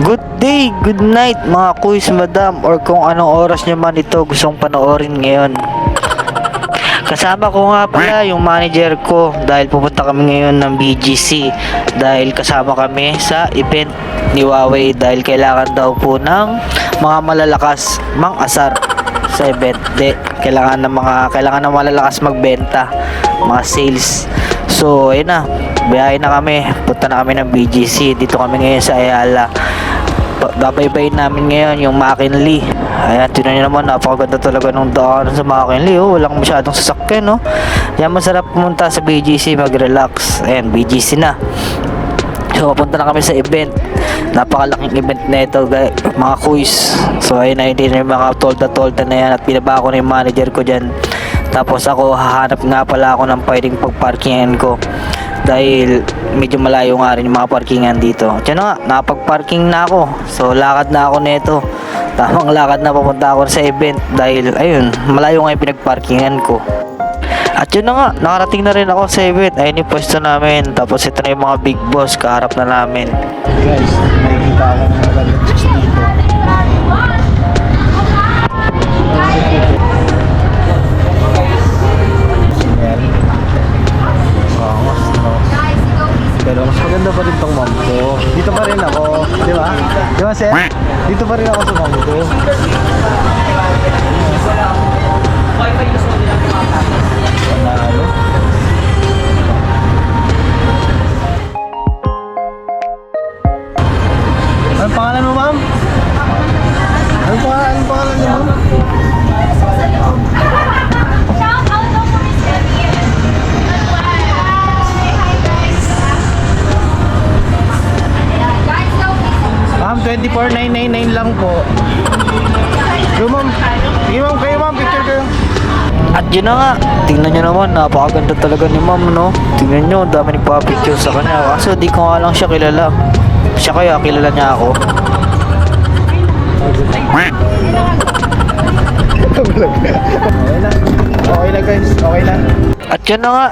Good day, good night mga kuys, madam, or kung anong oras nyo man ito gustong panoorin ngayon. Kasama ko nga pala yung manager ko dahil pupunta kami ngayon ng BGC dahil kasama kami sa event ni Huawei dahil kailangan daw po ng mga malalakas mang-asar sa event. Kailangan ng malalakas magbenta, mga sales. So, ayun na. Biyahe na kami. Punta na kami ng BGC. Dito kami ngayon sa Ayala. Babaybayin namin ngayon yung McKinley. Ayan, tinan nyo naman, napakaganda talaga ng daan sa McKinley. Oh, walang masyadong sasakyan, no? Yan, masarap pumunta sa BGC, mag-relax. Ayan, BGC na. So, papunta na kami sa event. Napakalaking event na ito, mga kuys. So, ayun na, hindi na yung mga tolda-tolda na yan. At pinaba ko na yung manager ko dyan. Tapos ako, hahanap nga pala ako ng pwedeng pagparkingan ko. Dahil medyo malayo nga rin yung mga parkingan dito. Diyan na nga, nakapag-parking na ako. So, lakad na ako nito. Tamang lakad na papunta ako sa event. Dahil, ayun, malayo nga yung pinag-parkingan ko. At yun na nga, nakarating na rin ako sa event. Ayun yung pwesto namin. Tapos ito na yung mga big boss, kaharap na namin. Guys, nakikita ako ng mga chicks dito. Pero mas maganda pa rin tong mom ko. Dito pa rin ako, di ba? Di ba, sir? Dito pa rin ako sa mom ko. Panalo. Anong pangalan mo, ma'am? Anong pangalan niyo, ma'am? Ma'am, 24,999 lang po. Go, ma'am. Sige, ma'am. Kayo, ma'am. Picture kayo. At yun na nga, tingnan nyo naman, napakaganda talaga ni ma'am, no? Tingnan nyo, dami nagpa-picture sa kanya. Kaso di ko nga lang siya kilala. Siya kaya, kilala niya ako. Okay na. Okay na, guys. Okay na. At yun na nga.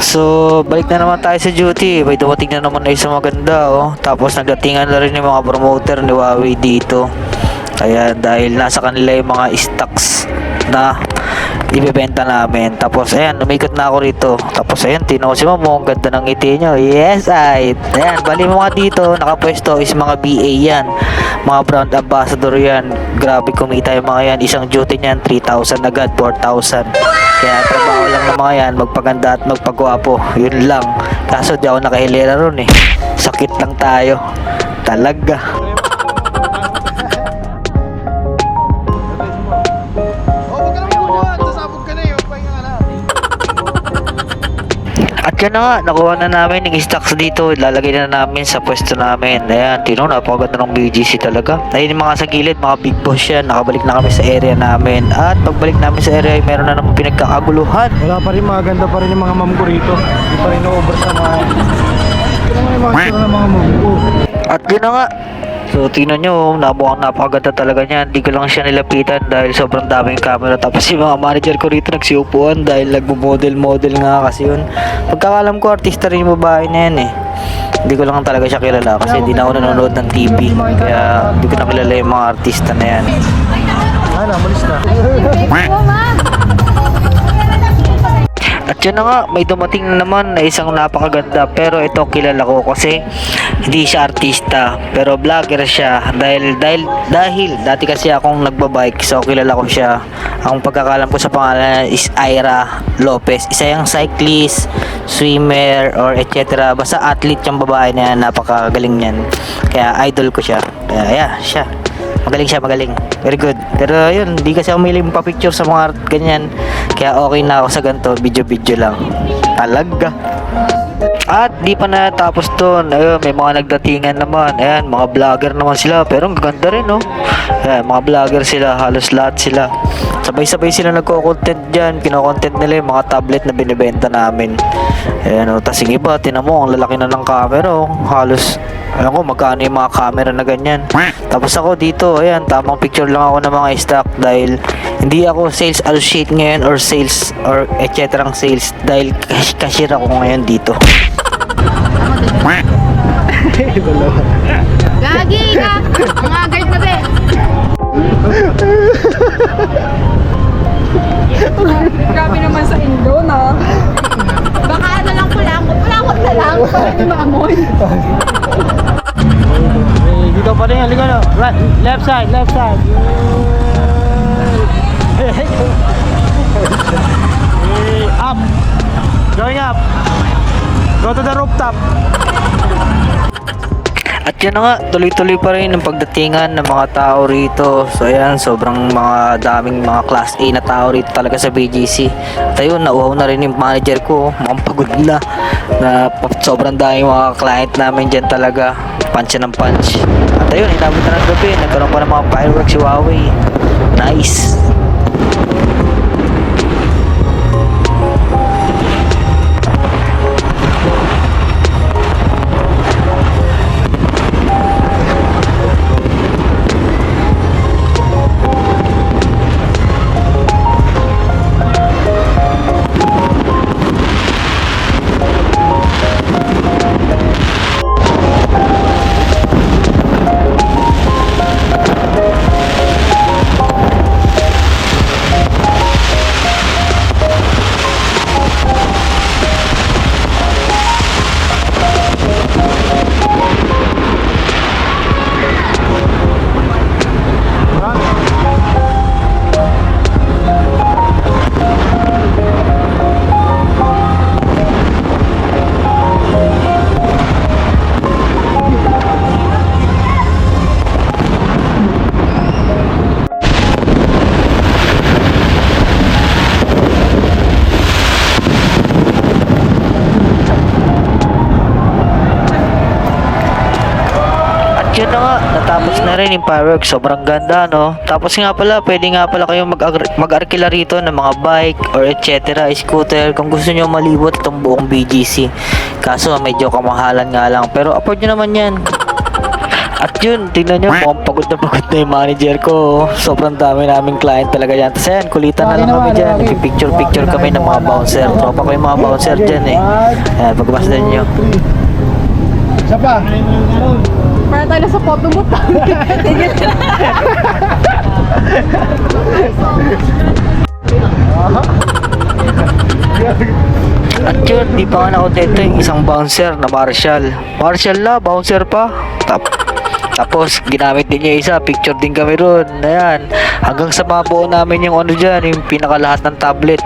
So, balik na naman tayo sa duty. May dumating na naman na isang maganda, oh. Tapos nagdatingan na rin yung mga promoter ni Huawei dito. Kaya dahil nasa kanila yung mga stocks na ibebenta namin. Tapos ayan, umikot na ako rito. Tapos ayan, tino si ma'am, ang ganda ng ngiti nyo. Yes, ay. Ayan, bali mga dito, nakapwesto is mga BA yan. Mga brand ambassador yan. Grabe kumita yung mga yan. Isang duty niyan, 3,000 agad, 4,000. Kaya trabaho lang ng mga yan, magpaganda at magpagwapo. Yun lang. Kaso di ako nakahilera ron eh. Sakit lang tayo. Talaga. At yun na nga, nakuha na namin yung stocks dito. Ilalagay na namin sa pwesto namin. Ayan, tino, napakaganda ng BGC talaga. Ayun yung mga sa gilid, mga big boss yan. Nakabalik na kami sa area namin. At pagbalik namin sa area, meron na naman pinagkakaguluhan. Wala pa rin, mga ganda pa rin yung mga ma'am ko rito. Hindi pa rin na-over sa mga... Ito naman yung mga sila ng mga ma'am ko. At yun na nga. So, tingnan nyo, napakaganda talaga niyan. Hindi ko lang siya nilapitan dahil sobrang daming camera. Tapos yung mga manager ko rito nagsiupuan dahil nagmo-model nga kasi yun. Pagkakalam ko, artista rin yung babae na yan eh. Hindi ko lang talaga siya kilala kasi hindi na ako nanonood ng TV. Kaya hindi ko nakilala yung mga artista na yan. Ano, malis na. At yun na nga, may dumating na naman na isang napakaganda. Pero ito kilala ko kasi hindi siya artista, pero vlogger siya. Dahil dati kasi akong nagbabike, so kilala ko siya. Ang pagkakalam ko sa pangalan is Ira Lopez. Isa yung cyclist, swimmer, or etc. Basta athlete yung babae na yan, napakagaling niyan. Kaya idol ko siya. Kaya yeah, siya. Magaling siya, magaling. Very good. Pero yun, di kasi ako mahilig pa-picture sa mga ganyan. Kaya okay na ako sa ganito, video-video lang. Talaga. At di pa natapos doon. Ayun, may mga nagdatingan naman. Ayan, mga vlogger naman sila. Pero ang ganda rin, no? Ayan, mga vlogger sila. Halos lahat sila. Sabay-sabay sila nagko-content dyan. Kino-content nila yung mga tablet na binibenta namin. Ayan, o. Tapos yung iba, tinan mo, ang lalaki na ng camera, oh. Halos Alam ko magkano yung mga camera na ganyan. Tapos ako dito, ayan, tamang picture lang ako ng mga stock dahil hindi ako sales associate ngayon or sales or etc. sales dahil cashier ako ngayon dito. Dalawa. Gagi ka! Ang agad na be! Grabe naman sa Indo, no? Baka ano lang kulakot na lang para di maamoy. Dito pa rin, halika na. Right, left side, left side. Up. Going up. Go to the rooftop. At yun na nga, tuloy-tuloy pa rin ang pagdatingan ng mga tao rito. So ayan, sobrang mga daming mga class A na tao rito talaga sa BGC. At ayun, nauhaw na rin yung manager ko. Mukhang pagod na. Sobrang daming mga client namin dyan talaga. Punch ng punch. At ayun, inabot na ng gabi. Nagkaroon pa ng mga fireworks si Huawei. Nice. Yun na nga, natapos na rin yung fireworks. Sobrang ganda, no? Tapos nga pala, pwede nga pala kayong mag-arkila rito ng mga bike or etc. Scooter kung gusto nyo malibot itong buong BGC. Kaso medyo kamahalan nga lang. Pero afford nyo naman yan. At yun, tingnan nyo, mukhang pagod na yung manager ko. Sobrang dami naming client talaga yan. Tapos ayan, kulitan na lang kami dyan. Picture kami ng mga bouncer. Tropa ko yung mga bouncer dyan eh. Ayan, pagbasa nyo. Isa pa. Para tayo sa photo mo. At yun, di pa nga nakontento yung isang bouncer na Marshall. Marshall na, bouncer pa. Tapos, ginamit din niya isa, picture din kami ron. Ayan, hanggang sa mabuo namin yung ano dyan, yung pinakalahat ng tablet.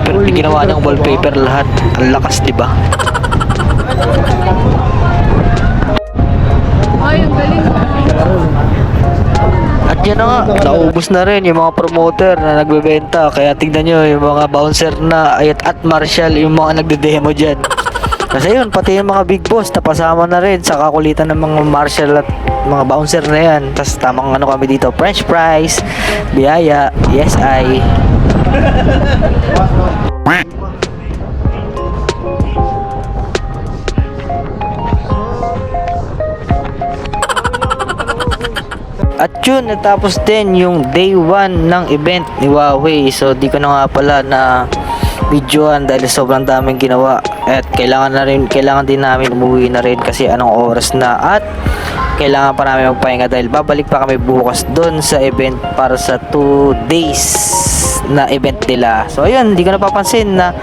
Pero hindi ginawa ng wallpaper lahat. Ang lakas, di ba? Ay, ang galing mo. At yun na nga, naubos na rin yung mga promoter na nagbebenta. Kaya tignan nyo yung mga bouncer na at Marshall, yung mga nagde-demo dyan. Kasi yun, pati yung mga big boss napasama na rin sa kakulitan ng mga Marshall at mga bouncer na yan. Tapos tamang ano kami dito, French fries, biyaya, yes I. At yun, natapos din yung day 1 ng event ni Huawei. So di ko na nga pala na videoan dahil sobrang daming ginawa. At kailangan din namin umuwi na rin kasi anong oras na. At kailangan pa namin magpahinga dahil babalik pa kami bukas doon sa event para sa 2 days na event nila. So ayun, hindi ko napapansin na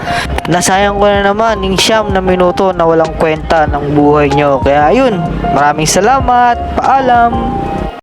nasayang ko na naman yung 9 na minuto na walang kwenta ng buhay nyo. Kaya ayun, maraming salamat. Paalam.